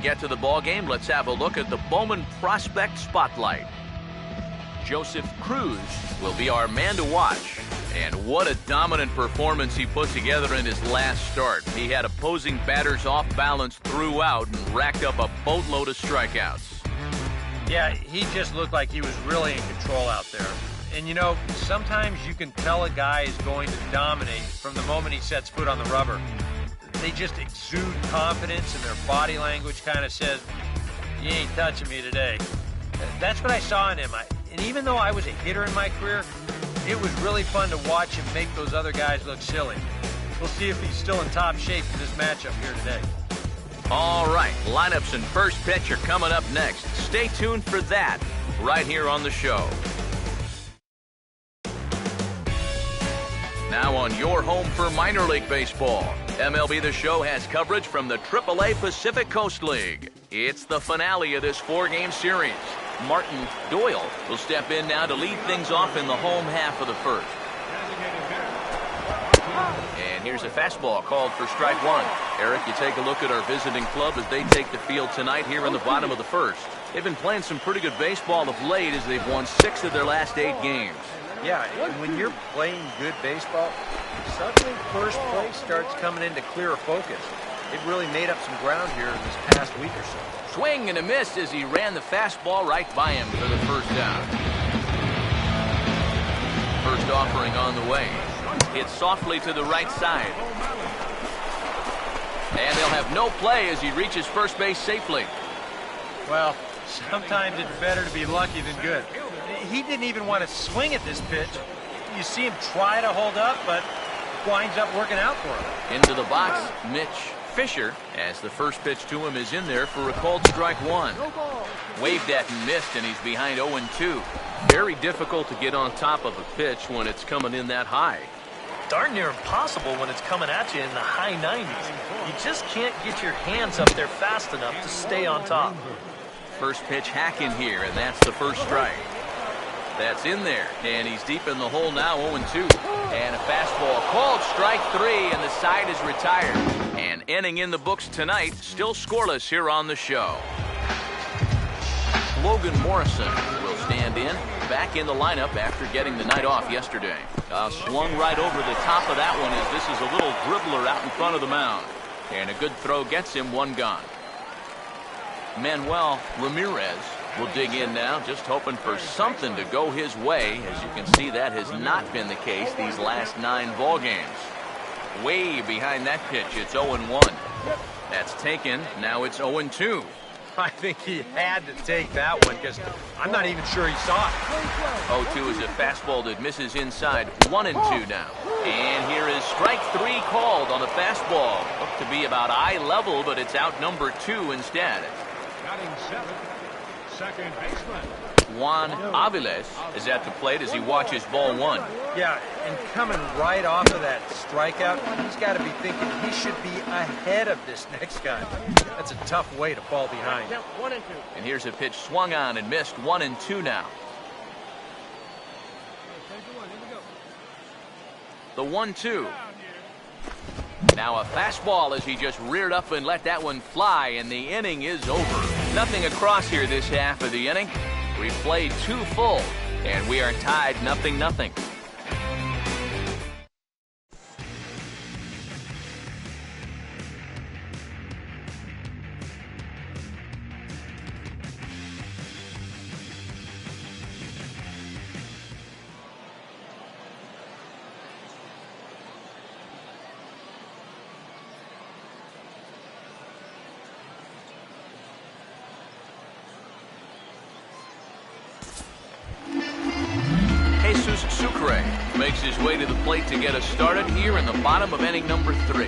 Get to the ball game. Let's have a look at the Bowman Prospect Spotlight. Joseph Cruz will be our man to watch. And what a dominant performance he put together in his last start. He had opposing batters off balance throughout and racked up a boatload of strikeouts. Yeah, he just looked like he was really in control out there. And you know, sometimes you can tell a guy is going to dominate from the moment he sets foot on the rubber. They just exude confidence, and their body language kind of says, "You ain't touching me today." That's what I saw in him. And even though I was a hitter in my career, it was really fun to watch him make those other guys look silly. We'll see if he's still in top shape for this matchup here today. All right, lineups and first pitch are coming up next. Stay tuned for that right here on the show. Now on your home for minor league baseball, MLB The Show has coverage from the AAA Pacific Coast League. It's the finale of this four-game series. Martin Doyle will step in now to lead things off in the home half of the first. And here's a fastball called for strike one. Eric, you take a look at our visiting club as they take the field tonight here in the bottom of the first. They've been playing some pretty good baseball of late as they've won 6 of their last 8 games. Yeah, and when you're playing good baseball, suddenly first place starts coming into clearer focus. They've really made up some ground here in this past week or so. Swing and a miss as he ran the fastball right by him for the first down. First offering on the way. Hits softly to the right side. And they'll have no play as he reaches first base safely. Well, sometimes it's better to be lucky than good. He didn't even want to swing at this pitch. You see him try to hold up, but winds up working out for him. Into the box, Mitch Fisher, as the first pitch to him is in there for a called strike one. Waved at and missed, and he's behind 0-2. Very difficult to get on top of a pitch when it's coming in that high. Darn near impossible when it's coming at you in the high 90s. You just can't get your hands up there fast enough to stay on top. First pitch hack in here, and that's the first strike. That's in there, and he's deep in the hole now, 0-2. And a fastball called strike 3, and the side is retired. An inning in the books tonight, still scoreless here on the show. Logan Morrison will stand in, back in the lineup after getting the night off yesterday. Swung right over the top of that one as this is a little dribbler out in front of the mound. And a good throw gets him, one gone. Manuel Ramirez will dig in now, just hoping for something to go his way. As you can see, that has not been the case these last 9 ball games. Way behind that pitch, it's 0-1. That's taken, now it's 0-2. I think he had to take that one because I'm not even sure he saw it. 0-2 is a fastball that misses inside, 1-2 now. And here is strike 3 called on the fastball. Looked to be about eye level, but it's out number 2 instead. Batting 7th, second baseman Juan Aviles is at the plate as he watches ball 1. Yeah, and coming right off of that strikeout, he's got to be thinking he should be ahead of this next guy. That's a tough way to fall behind. And here's a pitch swung on and missed, 1-2 now. The 1-2. Now a fastball as he just reared up and let that one fly, and the inning is over. Nothing across here this half of the inning. We've played 2 full, and we are tied 0-0. Sucre makes his way to the plate to get us started here in the bottom of inning number 3.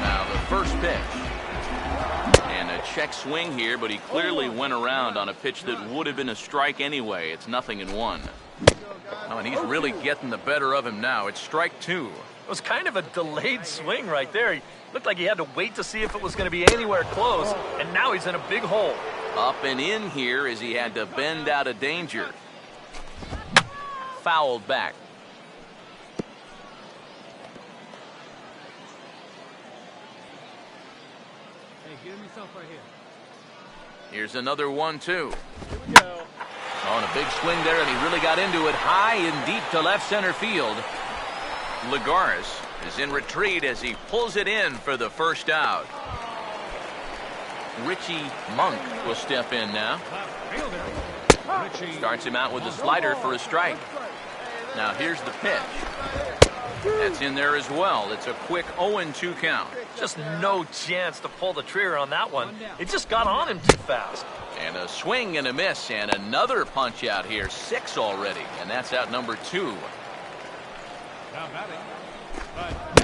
Now the first pitch. And a check swing here, but he clearly went around on a pitch that would have been a strike anyway. It's 0-1. Oh, and he's really getting the better of him now. It's strike 2. It was kind of a delayed swing right there. He looked like he had to wait to see if it was going to be anywhere close, and now he's in a big hole. Up and in here as he had to bend out of danger. Fouled back. Here's another 1-2. On a big swing there, and he really got into it high and deep to left center field. Lagares is in retreat as he pulls it in for the first out. Richie Monk will step in now. Starts him out with a slider for a strike. Now here's the pitch. That's in there as well. It's a quick 0-2 count. Just no chance to pull the trigger on that one. It just got on him too fast. And a swing and a miss, and another punch out here. 6 already, and that's out number 2.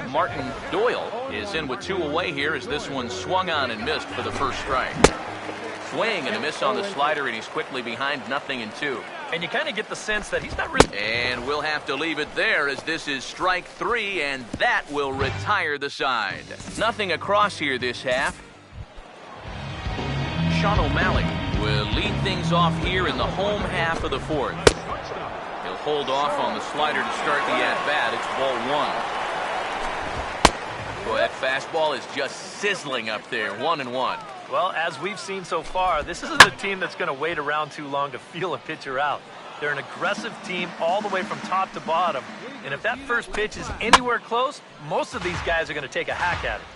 Martin Doyle is in with 2 away here as this one swung on and missed for the first strike. Swing and a miss on the slider, and he's quickly behind 0-2. And you kind of get the sense that he's not really... And we'll have to leave it there as this is strike 3, and that will retire the side. Nothing across here this half. Sean O'Malley will lead things off here in the home half of the 4th. He'll hold off on the slider to start the at-bat. It's ball 1. Boy, that fastball is just sizzling up there. 1-1. Well, as we've seen so far, this isn't a team that's going to wait around too long to feel a pitcher out. They're an aggressive team all the way from top to bottom. And if that first pitch is anywhere close, most of these guys are going to take a hack at it.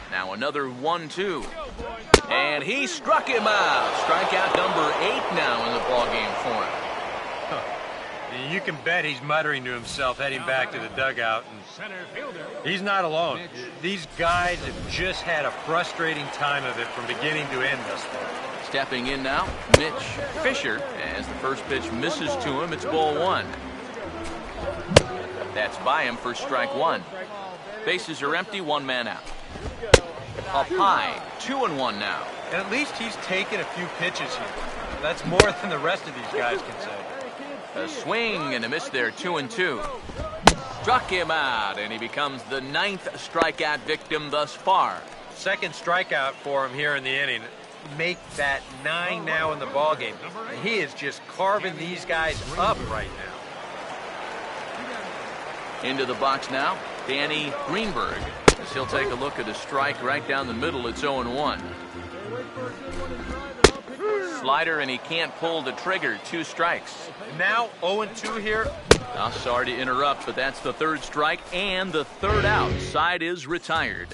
Now another 1-2. And he struck him out. Strikeout number 8 now in the ballgame for him. You can bet he's muttering to himself heading back to the dugout. And he's not alone. These guys have just had a frustrating time of it from beginning to end thus far. Stepping in now, Mitch Fisher. As the first pitch misses to him, it's ball 1. That's by him for strike 1. Bases are empty, 1 man out. Up high, 2-1 now. And at least he's taken a few pitches here. That's more than the rest of these guys can say. A swing and a miss there, 2-2. Struck him out, and he becomes the 9th strikeout victim thus far. Second strikeout for him here in the inning. Make that 9 now in the ballgame. He is just carving these guys up right now. Into the box now, Danny Greenberg. As he'll take a look at a strike right down the middle. It's 0-1. Slider, and he can't pull the trigger. 2 strikes. Now 0-2 here. Now, sorry to interrupt, but that's the 3rd strike and the 3rd out. Side is retired.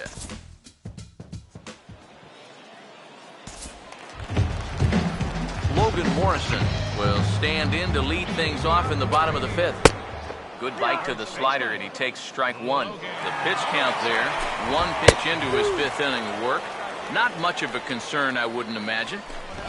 Logan Morrison will stand in to lead things off in the bottom of the 5th. Good bite to the slider, and he takes strike 1. The pitch count there. 1 pitch into his 5th inning of work. Not much of a concern, I wouldn't imagine.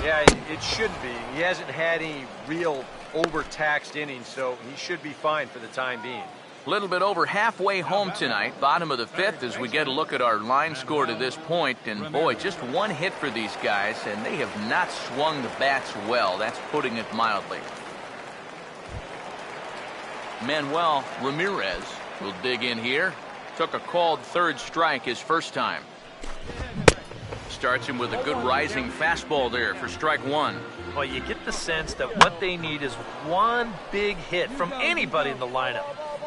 Yeah, it should be. He hasn't had any real overtaxed innings, so he should be fine for the time being. A little bit over halfway home tonight, bottom of the 5th, as we get a look at our line score to this point. And boy, just 1 hit for these guys, and they have not swung the bats well. That's putting it mildly. Manuel Ramirez will dig in here. Took a called 3rd strike his first time. Starts him with a good rising fastball there for strike 1. Well, you get the sense that what they need is 1 big hit from anybody in the lineup.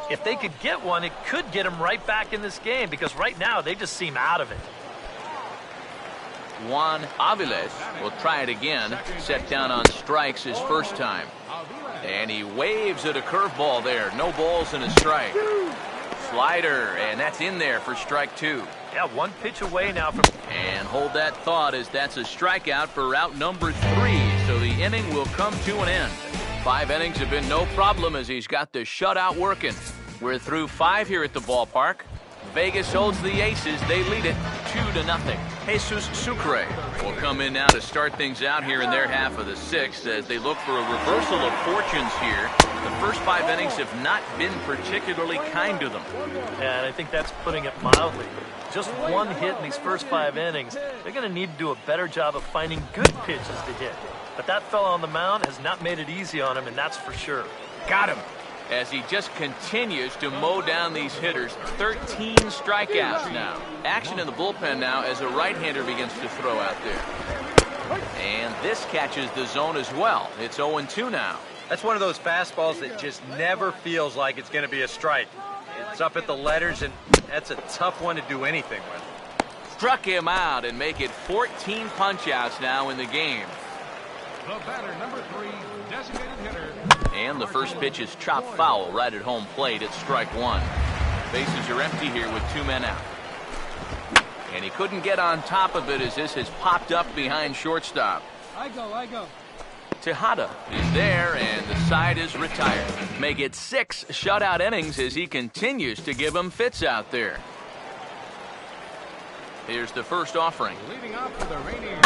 If they could get one, it could get them right back in this game, because right now they just seem out of it. Juan Aviles will try it again. Set down on strikes his first time. And he waves at a curveball there. No balls and a strike. Slider, and that's in there for strike 2. Yeah, 1 pitch away now from... And hold that thought, as that's a strikeout for out number 3. So the inning will come to an end. 5 innings have been no problem as he's got the shutout working. We're through 5 here at the ballpark. Vegas holds the Aces. They lead it 2-0. Jesus Sucre will come in now to start things out here in their half of the 6th as they look for a reversal of fortunes here. The first 5 innings have not been particularly kind to them. Yeah, and I think that's putting it mildly. Just 1 hit in these first 5 innings. They're going to need to do a better job of finding good pitches to hit. But that fella on the mound has not made it easy on him, and that's for sure. Got him. As he just continues to mow down these hitters. 13 strikeouts now. Action in the bullpen now as a right-hander begins to throw out there. And this catches the zone as well. It's 0-2 now. That's one of those fastballs that just never feels like it's going to be a strike. It's up at the letters, and that's a tough one to do anything with. Struck him out and make it 14 punch-outs now in the game. The batter, number 3, designated hitter. And the first pitch is chopped foul right at home plate. It's strike one. Bases are empty here with 2 men out. And he couldn't get on top of it as this has popped up behind shortstop. I go. Tejada is there, and the side is retired. Make it 6 shutout innings as he continues to give them fits out there. Here's the first offering. Leading off for the Rainiers.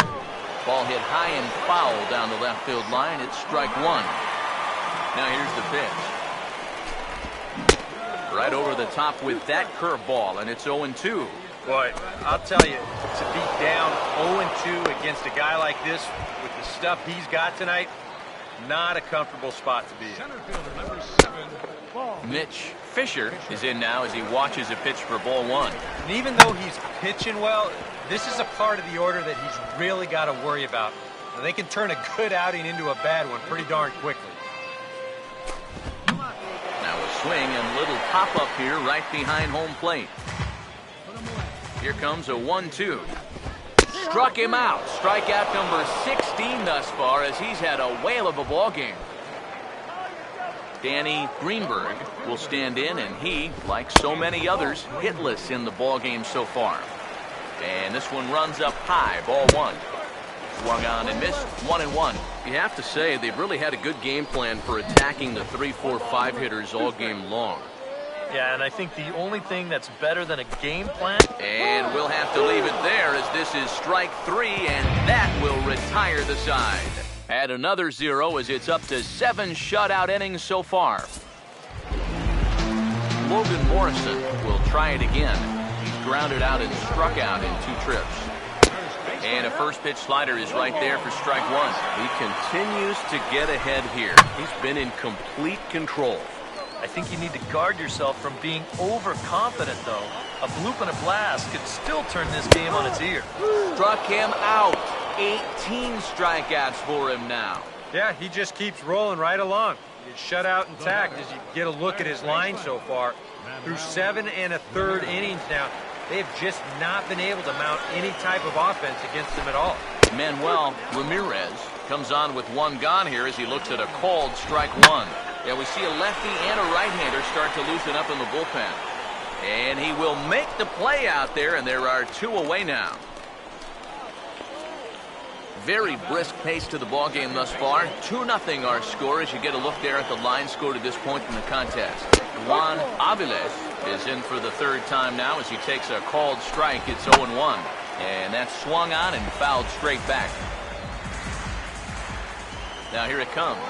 Ball hit high and foul down the left field line. It's strike one. Now here's the pitch. Right over the top with that curveball, and it's 0-2. Boy, I'll tell you, to be down 0-2 against a guy like this with the stuff he's got tonight, not a comfortable spot to be in. Center fielder, number 7. Ball. Mitch Fisher is in now as he watches a pitch for ball one. And even though he's pitching well, this is a part of the order that he's really got to worry about. They can turn a good outing into a bad one pretty darn quickly. Now a swing and little pop-up here right behind home plate. Here comes a 1-2. Struck him out. Strikeout number 16 thus far as he's had a whale of a ball game. Danny Greenberg will stand in, and he, like so many others, hitless in the ball game so far. And this one runs up high, ball one. Swung on and missed, 1-1. You have to say they've really had a good game plan for attacking the 3, 4, 5 hitters all game long. Yeah, and I think the only thing that's better than a game plan. And we'll have to leave it there as this is strike 3, and that will retire the side. Add another 0 as it's up to 7 shutout innings so far. Logan Morrison will try it again. He's grounded out and struck out in 2 trips. And a first pitch slider is right there for strike one. He continues to get ahead here. He's been in complete control. I think you need to guard yourself from being overconfident, though. A bloop and a blast could still turn this game on its ear. Struck him out. 18 strikeouts for him now. Yeah, he just keeps rolling right along. He's shut out intact as you get a look at his line so far. Through 7 1/3 innings now, they have just not been able to mount any type of offense against him at all. Manuel Ramirez comes on with 1 gone here as he looks at a called strike 1. Yeah, we see a lefty and a right-hander start to loosen up in the bullpen. And he will make the play out there, and there are 2 away now. Very brisk pace to the ball game thus far. 2-0 our score as you get a look there at the line score to this point in the contest. Juan Aviles is in for the 3rd time now as he takes a called strike. It's 0-1. And that's swung on and fouled straight back. Now here it comes.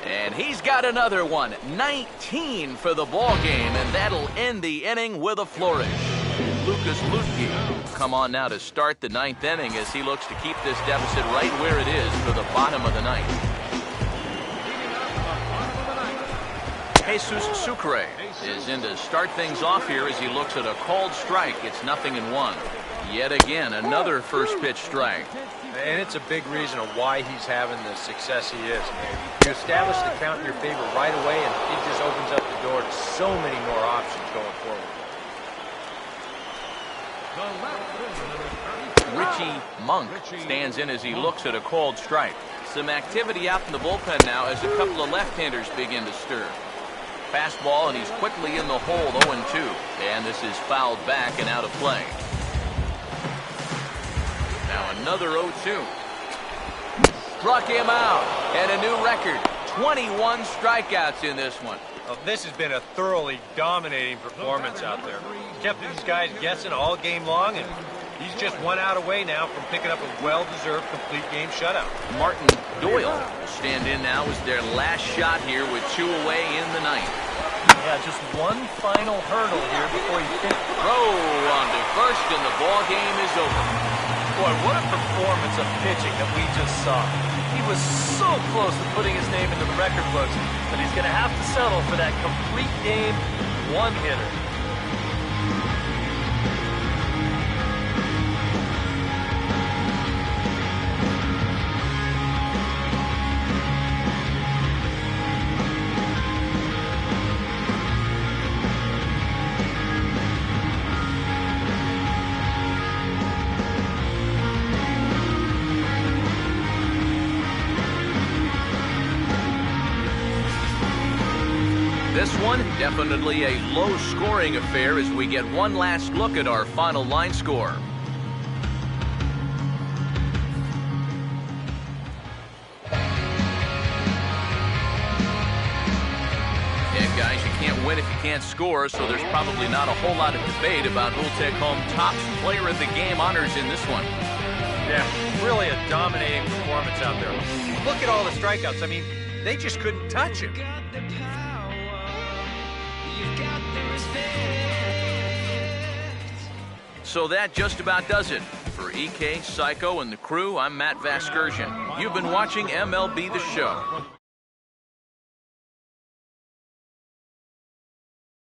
And he's got another one. 19 for the ball game, and that'll end the inning with a flourish. Lucas Lutke come on now to start the 9th inning as he looks to keep this deficit right where it is for the bottom of the 9th. Jesus Sucre is in to start things off here as he looks at a called strike. It's 0-1. Yet again, another first pitch strike. And it's a big reason of why he's having the success he is. You establish the count in your favor right away, and it just opens up the door to so many more options going forward. Richie Monk stands in as he looks at a called strike. Some activity out in the bullpen now as a couple of left-handers begin to stir. Fastball, and he's quickly in the hole, 0-2. And this is fouled back and out of play. Now another 0-2. Struck him out, and a new record. 21 strikeouts in this one. Well, this has been a thoroughly dominating performance out there. Kept these guys guessing all game long, and he's just 1 out away now from picking up a well-deserved complete game shutout. Martin Doyle will stand in now as their last shot here with 2 away in the 9th. Yeah, just one final hurdle here before you finish. Throw on to first, and the ball game is over. Boy, what a performance of pitching that we just saw. He was so close to putting his name into the record books, but he's going to have to settle for that complete game 1-hitter. This one, definitely a low-scoring affair as we get one last look at our final line score. And guys, you can't win if you can't score, so there's probably not a whole lot of debate about who'll take home top player of the game honors in this one. Yeah, really a dominating performance out there. Look at all the strikeouts. I mean, they just couldn't touch him. So that just about does it. For EK, Psycho, and the crew, I'm Matt Vasgersian. You've been watching MLB The Show.